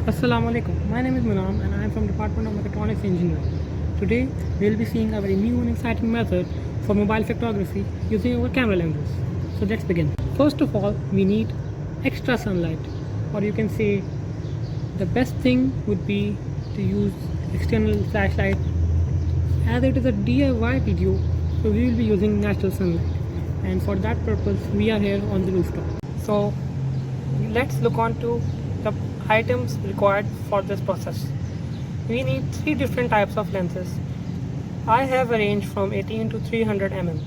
Assalamu alaikum. My name is Munam and I am from Department of Mechatronics Engineering. Today we will be seeing a very new and exciting method for mobile photography using our camera lenses. So let's begin. First of all, we need extra sunlight, or you can say the best thing would be to use external flashlight. As it is a DIY video, so we will be using natural sunlight, and for that purpose we are here on the rooftop. So let's look on to the items required for this process. We need 3 different types of lenses. I have a range from 18 to 300 mm,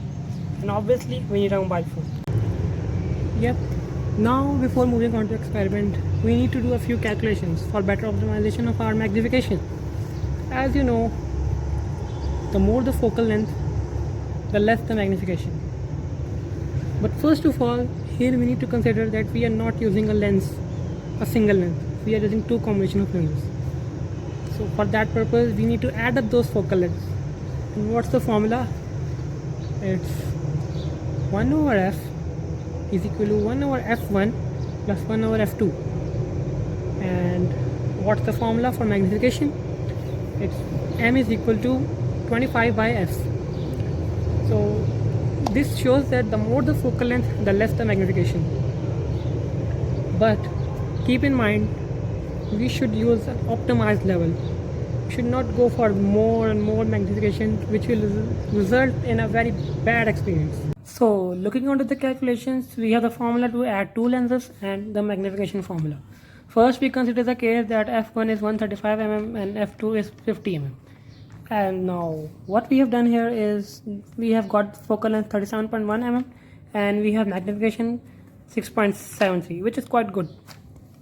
and obviously we need a mobile phone. Yep. Now before moving on to experiment, we need to do a few calculations for better optimization of our magnification. As you know, the more the focal length, the less the magnification. But first of all, here we need to consider that we are not using a lens, a single lens. We are using 2 combination of lenses. So for that purpose, we need to add up those focal lengths. And what's the formula? It's 1 over f is equal to 1 over f1 plus 1 over f2. And what's the formula for magnification? It's m is equal to 25 by f. So this shows that the more the focal length, the less the magnification. But keep in mind, we should use an optimized level. We should not go for more and more magnification, which will result in a very bad experience. So looking onto the calculations, we have the formula to add 2 lenses and the magnification formula. First, we consider the case that f1 is 135 mm and f2 is 50 mm. And now what we have done here is we have got focal length 37.1 mm and we have magnification 6.73, which is quite good.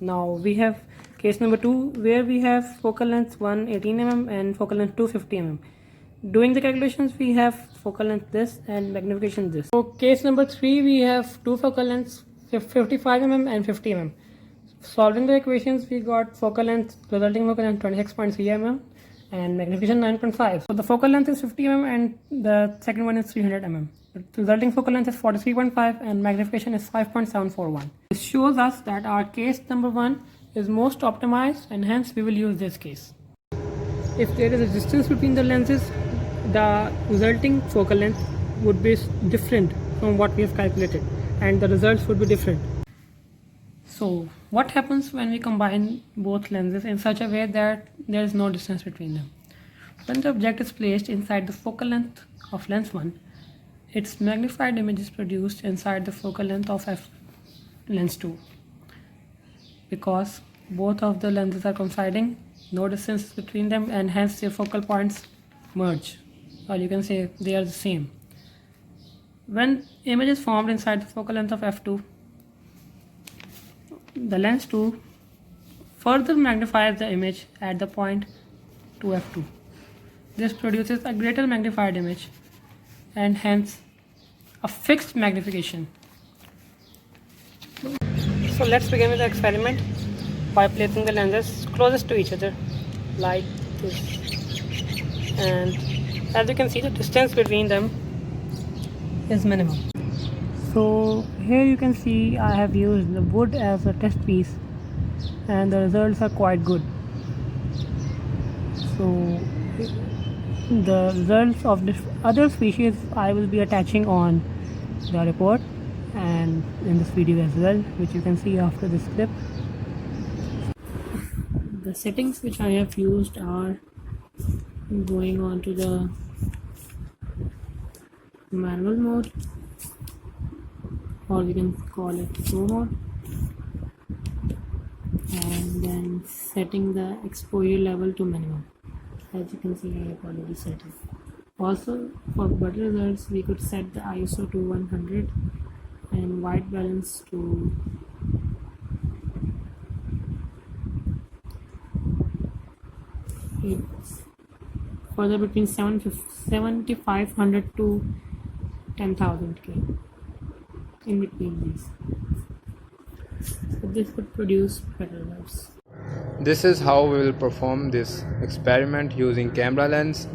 Now we have case number 2 where we have focal length 118 mm and focal length 250 mm. Doing the calculations, we have focal length this and magnification this. So case number 3, we have 2 focal lengths 55 mm and 50 mm. Solving the equations, we got focal length, resulting focal length 26.3 mm and magnification 9.5. So the focal length is 50 mm and the second one is 300 mm. The resulting focal length is 43.5 and magnification is 5.741. This shows us that our case number 1 is most optimized, and hence we will use this case. If there is a distance between the lenses, the resulting focal length would be different from what we have calculated, and the results would be different. So what happens when we combine both lenses in such a way that there is no distance between them? When the object is placed inside the focal length of lens 1, its magnified image is produced inside the focal length of lens 2. Because both of the lenses are coinciding, no distance between them, and hence their focal points merge, or you can say they are the same. When image is formed inside the focal length of f2, the lens 2 further magnifies the image at the point 2f2. This produces a greater magnified image and hence a fixed magnification. So let's begin with the experiment by placing the lenses closest to each other like this, and as you can see, the distance between them is minimal. So here you can see I have used the wood as a test piece and the results are quite good. So the results of the other species I will be attaching on the report and in this video as well, which you can see after this clip. The settings which I have used are going on to the manual mode, or we can call it pro mode, and then setting the exposure level to minimum. As you can see, I have already set it. Also, for better results, we could set the ISO to 100 and white balance to it's further between 7500 to 10,000K, in between these. So this would produce better results. This is how we will perform this experiment using camera lens.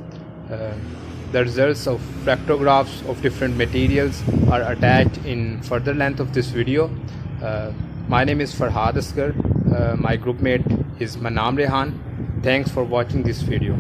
The results of fractographs of different materials are attached in further length of this video. My name is Farhad Asgar. My group mate is Manam Rehan. Thanks for watching this video.